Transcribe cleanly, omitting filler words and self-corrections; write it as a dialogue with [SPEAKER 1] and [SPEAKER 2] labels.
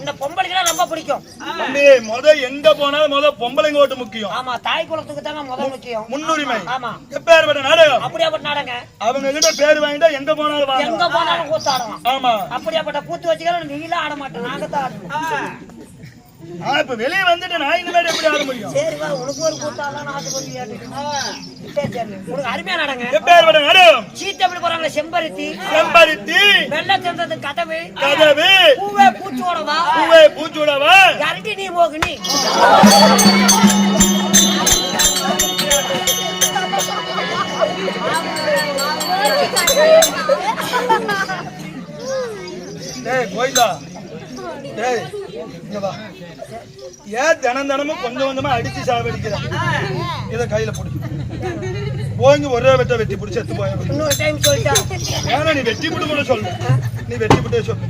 [SPEAKER 1] இந்த பொம்பளைக்கு ரொம்ப பிடிக்கும்.
[SPEAKER 2] முத எங்க போனாலும் முத பொம்பளைங்க ஓட்டு முக்கியம்.
[SPEAKER 1] ஆமா, தாய் குலத்துக்கு தாங்க முத முக்கியம், முன்னுரிமை. ஆமா,
[SPEAKER 2] எப்பேற்பட்ட நாடகம்
[SPEAKER 1] அப்படியாப்பட்ட நாடகம்.
[SPEAKER 2] அவங்க கிட்ட பேர் வாங்கிட்டா எங்க போனாலும்
[SPEAKER 1] கூத்தாடுவோம்.
[SPEAKER 2] ஆமா,
[SPEAKER 1] அப்படியாப்பட்ட கூத்து வச்சுக்கலாம். நீலாம் ஆட மாட்டேன், நாங்க தான் ஆடுவோம்.
[SPEAKER 2] இப்ப வெளியே வந்துட்டு நான் இனிமேல் எப்படி ஆட முடியும்?
[SPEAKER 1] சரி வா, உனக்கு ஒரு கூத்தாடலாம், நாட்டுக்கு ஒரு உனக்கு அருமையா நடங்க.
[SPEAKER 2] எப்பேற்பட்ட நாடகம்?
[SPEAKER 1] சீட்டு எப்படி போறாங்களே, செம்பருத்தி வெள்ளை சேர்ந்தது கதவு பூவே பூச்சோடவா கரண்டி நீ மோகினி.
[SPEAKER 2] கோயிலா ஏன் தினமும் கொஞ்சம் கொஞ்சமா அடிச்சு சாவடிக்கிறேன். இதை கையில பிடிக்கும் போங்க, ஒரே வெட்ட வெட்டி பிடிச்சி எடுத்து போய்.
[SPEAKER 1] இன்னொரு டைம் சொல்லிட்டா
[SPEAKER 2] ஏன்னா நீ வெட்டி விட்டு கூட சொல்லு, நீ வெட்டி விட்டே சொல்லு.